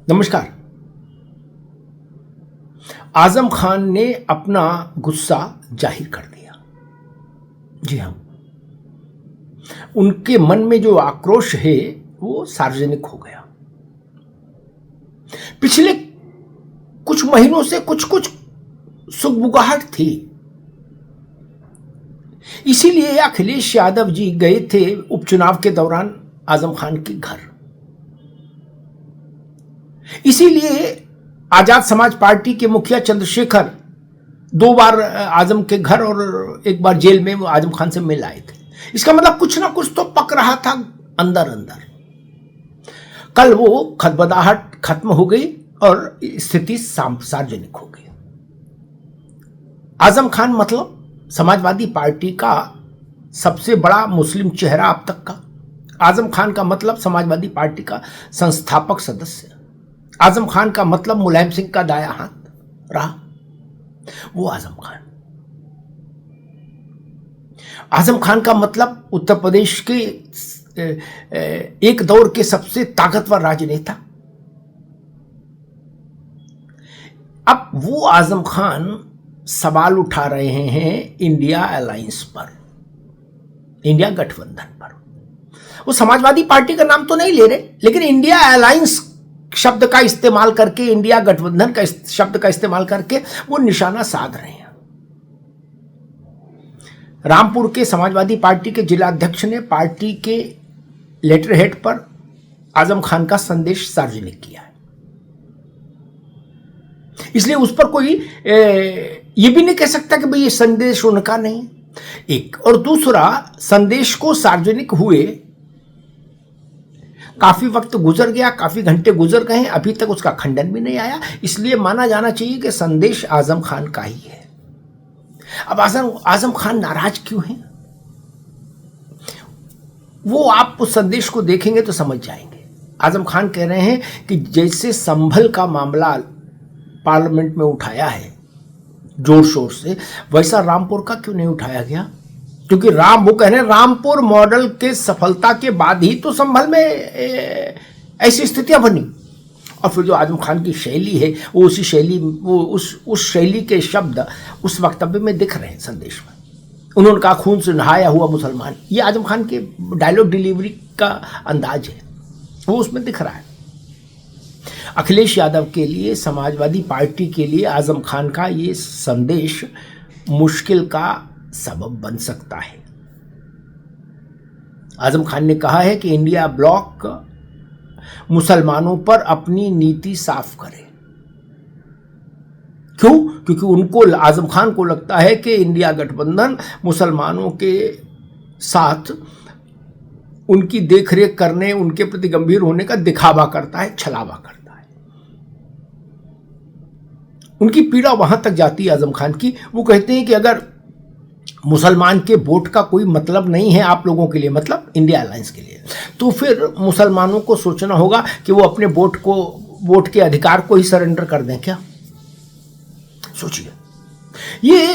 नमस्कार। आजम खान ने अपना गुस्सा जाहिर कर दिया। जी हाँ, उनके मन में जो आक्रोश है वो सार्वजनिक हो गया। पिछले कुछ महीनों से कुछ सुगबुगाहट थी, इसीलिए अखिलेश यादव जी गए थे उपचुनाव के दौरान आजम खान के घर। इसीलिए आजाद समाज पार्टी के मुखिया चंद्रशेखर 2 बार आजम के घर और 1 बार जेल में वो आजम खान से मिल आए थे। इसका मतलब कुछ ना कुछ तो पक रहा था अंदर अंदर। कल वो खदबदाहट खत्म हो गई और स्थिति सार्वजनिक हो गई। आजम खान मतलब समाजवादी पार्टी का सबसे बड़ा मुस्लिम चेहरा अब तक का। आजम खान का मतलब समाजवादी पार्टी का संस्थापक सदस्य। आजम खान का मतलब मुलायम सिंह का दाया हाथ रहा वो आजम खान। आजम खान का मतलब उत्तर प्रदेश के एक दौर के सबसे ताकतवर राजनेता। अब वो आजम खान सवाल उठा रहे हैं इंडिया अलायंस पर, इंडिया गठबंधन पर। वो समाजवादी पार्टी का नाम तो नहीं ले रहे, लेकिन इंडिया अलायंस शब्द का इस्तेमाल करके, इंडिया गठबंधन का शब्द का इस्तेमाल करके वो निशाना साध रहे हैं। रामपुर के समाजवादी पार्टी के जिला अध्यक्ष ने पार्टी के लेटर हेड पर आजम खान का संदेश सार्वजनिक किया है। इसलिए उस पर कोई ये भी नहीं कह सकता कि भाई ये संदेश उनका नहीं। एक और दूसरा, संदेश को सार्वजनिक हुए काफी वक्त गुजर गया, काफी घंटे गुजर गए हैं, अभी तक उसका खंडन भी नहीं आया। इसलिए माना जाना चाहिए कि संदेश आजम खान का ही है। अब आजम खान नाराज क्यों हैं, वो आप उस संदेश को देखेंगे तो समझ जाएंगे। आजम खान कह रहे हैं कि जैसे संभल का मामला पार्लियामेंट में उठाया है जोर शोर से, वैसा रामपुर का क्यों नहीं उठाया गया? क्योंकि वो कह रहे हैं रामपुर मॉडल के सफलता के बाद ही तो संभल में ऐसी स्थितियां बनी। और फिर जो आजम खान की शैली है वो उसी शैली, वो उस शैली के शब्द उस वक्तव्य में दिख रहे हैं संदेश में। उन्होंने कहा खून से नहाया हुआ मुसलमान, ये आजम खान के डायलॉग डिलीवरी का अंदाज है, वो उसमें दिख रहा है। अखिलेश यादव के लिए, समाजवादी पार्टी के लिए आजम खान का ये संदेश मुश्किल का सबब बन सकता है। आजम खान ने कहा है कि इंडिया ब्लॉक मुसलमानों पर अपनी नीति साफ करे। क्यों? क्योंकि उनको, आजम खान को लगता है कि इंडिया गठबंधन मुसलमानों के साथ उनकी देखरेख करने, उनके प्रति गंभीर होने का दिखावा करता है, छलावा करता है। उनकी पीड़ा वहां तक जाती है आजम खान की। वो कहते हैं कि अगर मुसलमान के वोट का कोई मतलब नहीं है आप लोगों के लिए, मतलब इंडिया अलायंस के लिए, तो फिर मुसलमानों को सोचना होगा कि वो अपने वोट के अधिकार को ही सरेंडर कर दें क्या? सोचिए, ये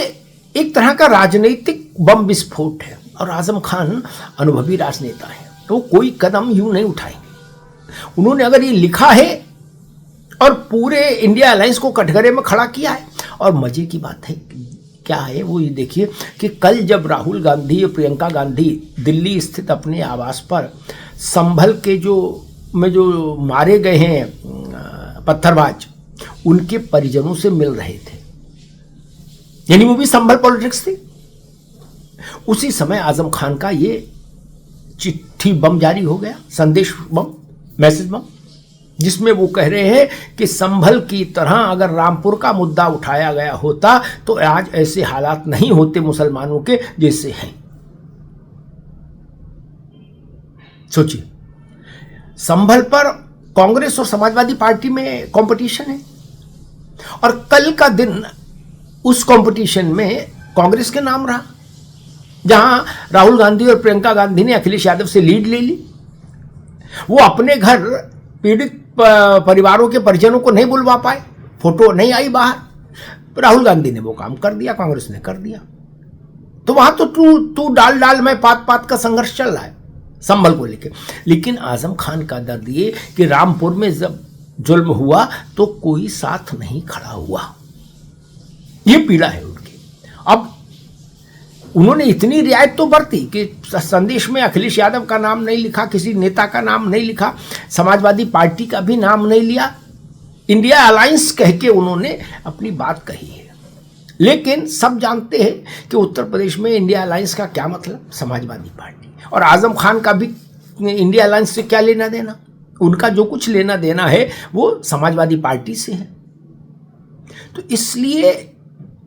एक तरह का राजनीतिक बम विस्फोट है। और आजम खान अनुभवी राजनेता है, तो कोई कदम यूं नहीं उठाएंगे। उन्होंने अगर ये लिखा है और पूरे इंडिया अलायंस को कटघरे में खड़ा किया है। और मजे की बात है क्या है, वो ये देखिए कि कल जब राहुल गांधी और प्रियंका गांधी दिल्ली स्थित अपने आवास पर संभल के जो मारे गए हैं पत्थरबाज, उनके परिजनों से मिल रहे थे, यानी वो भी संभल पॉलिटिक्स थी, उसी समय आजम खान का ये चिट्ठी बम जारी हो गया, संदेश बम, मैसेज बम, जिसमें वो कह रहे हैं कि संभल की तरह अगर रामपुर का मुद्दा उठाया गया होता तो आज ऐसे हालात नहीं होते मुसलमानों के जैसे हैं। सोचिए, संभल पर कांग्रेस और समाजवादी पार्टी में कंपटीशन है, और कल का दिन उस कंपटीशन में कांग्रेस के नाम रहा, जहां राहुल गांधी और प्रियंका गांधी ने अखिलेश यादव से लीड ले ली। वो अपने घर पीड़ित परिवारों के परिजनों को नहीं बुलवा पाए, फोटो नहीं आई बाहर। राहुल गांधी ने वो काम कर दिया, कांग्रेस ने कर दिया। तो वहां तो तू डाल में पात का संघर्ष चल रहा है संभल को लेकर। लेकिन आजम खान का दर्द ये कि रामपुर में जब जुल्म हुआ तो कोई साथ नहीं खड़ा हुआ। ये पीड़ा है उनकी। अब उन्होंने इतनी रियायत तो बरती कि संदेश में अखिलेश यादव का नाम नहीं लिखा, किसी नेता का नाम नहीं लिखा, समाजवादी पार्टी का भी नाम नहीं लिया, इंडिया अलायंस कह के उन्होंने अपनी बात कही है। लेकिन सब जानते हैं कि उत्तर प्रदेश में इंडिया अलायंस का क्या मतलब, समाजवादी पार्टी। और आजम खान का भी इंडिया अलायंस से क्या लेना देना, उनका जो कुछ लेना देना है वो समाजवादी पार्टी से है। तो इसलिए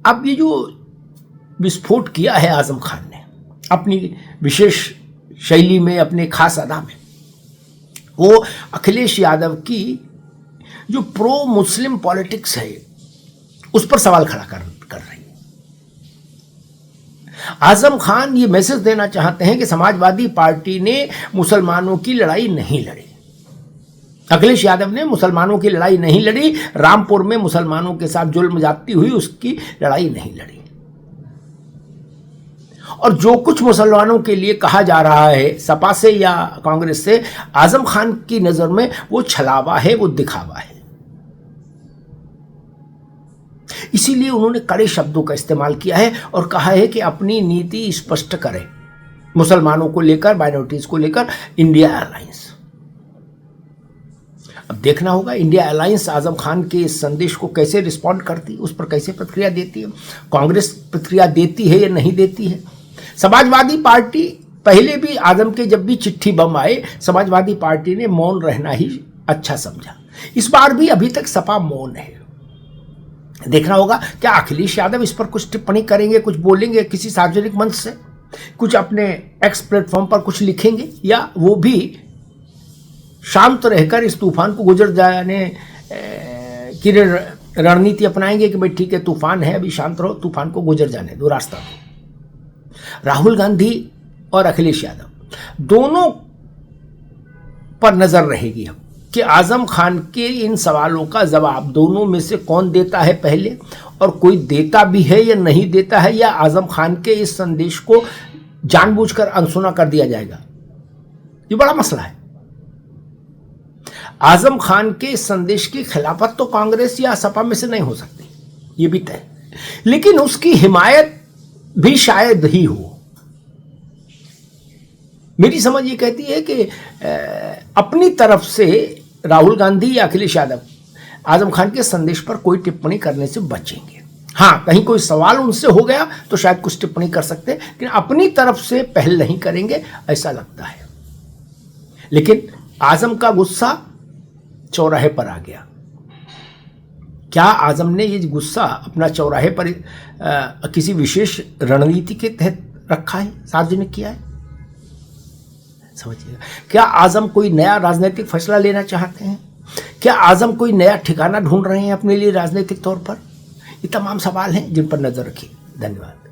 अब ये जो विस्फोट किया है आजम खान ने अपनी विशेष शैली में, अपने खास अदा में, वो अखिलेश यादव की जो प्रो मुस्लिम पॉलिटिक्स है उस पर सवाल खड़ा कर रही है। आजम खान ये मैसेज देना चाहते हैं कि समाजवादी पार्टी ने मुसलमानों की लड़ाई नहीं लड़ी, अखिलेश यादव ने मुसलमानों की लड़ाई नहीं लड़ी, रामपुर में मुसलमानों के साथ जुल्म जाती हुई उसकी लड़ाई नहीं लड़ी। और जो कुछ मुसलमानों के लिए कहा जा रहा है सपा से या कांग्रेस से, आजम खान की नजर में वो छलावा है, वो दिखावा है। इसीलिए उन्होंने कड़े शब्दों का इस्तेमाल किया है और कहा है कि अपनी नीति स्पष्ट करें मुसलमानों को लेकर, माइनॉरिटीज को लेकर, इंडिया अलायंस। अब देखना होगा इंडिया अलायंस आजम खान के इस संदेश को कैसे रिस्पॉन्ड करती, उस पर कैसे प्रतिक्रिया देती है, कांग्रेस प्रतिक्रिया देती है या नहीं देती है। समाजवादी पार्टी पहले भी आजम के जब भी चिट्ठी बम आए, समाजवादी पार्टी ने मौन रहना ही अच्छा समझा। इस बार भी अभी तक सपा मौन है। देखना होगा क्या अखिलेश यादव इस पर कुछ टिप्पणी करेंगे, कुछ बोलेंगे किसी सार्वजनिक मंच से, कुछ अपने एक्स प्लेटफॉर्म पर कुछ लिखेंगे, या वो भी शांत रहकर इस तूफान को गुजर जाने की रणनीति अपनाएंगे कि भाई ठीक है तूफान है, अभी शांत रहो, तूफान को गुजर जाने दो, रास्ता दो। राहुल गांधी और अखिलेश यादव दोनों पर नजर रहेगी अब कि आजम खान के इन सवालों का जवाब दोनों में से कौन देता है पहले, और कोई देता भी है या नहीं देता है, या आजम खान के इस संदेश को जानबूझकर अनसुना कर दिया जाएगा। ये बड़ा मसला है। आजम खान के इस संदेश की खिलाफत तो कांग्रेस या सपा में से नहीं हो सकती, ये भी तय, लेकिन उसकी हिमायत भी शायद ही हो। मेरी समझ ये कहती है कि अपनी तरफ से राहुल गांधी या अखिलेश यादव आजम खान के संदेश पर कोई टिप्पणी करने से बचेंगे। हाँ, कहीं कोई सवाल उनसे हो गया तो शायद कुछ टिप्पणी कर सकते हैं, लेकिन अपनी तरफ से पहल नहीं करेंगे ऐसा लगता है। लेकिन आजम का गुस्सा चौराहे पर आ गया। क्या आजम ने ये गुस्सा अपना चौराहे पर किसी विशेष रणनीति के तहत रखा है, सार्वजनिक किया है? समझिएगा, क्या आजम कोई नया राजनीतिक फैसला लेना चाहते हैं? क्या आजम कोई नया ठिकाना ढूंढ रहे हैं अपने लिए राजनीतिक तौर पर? ये तमाम सवाल हैं जिन पर नजर रखिए। धन्यवाद।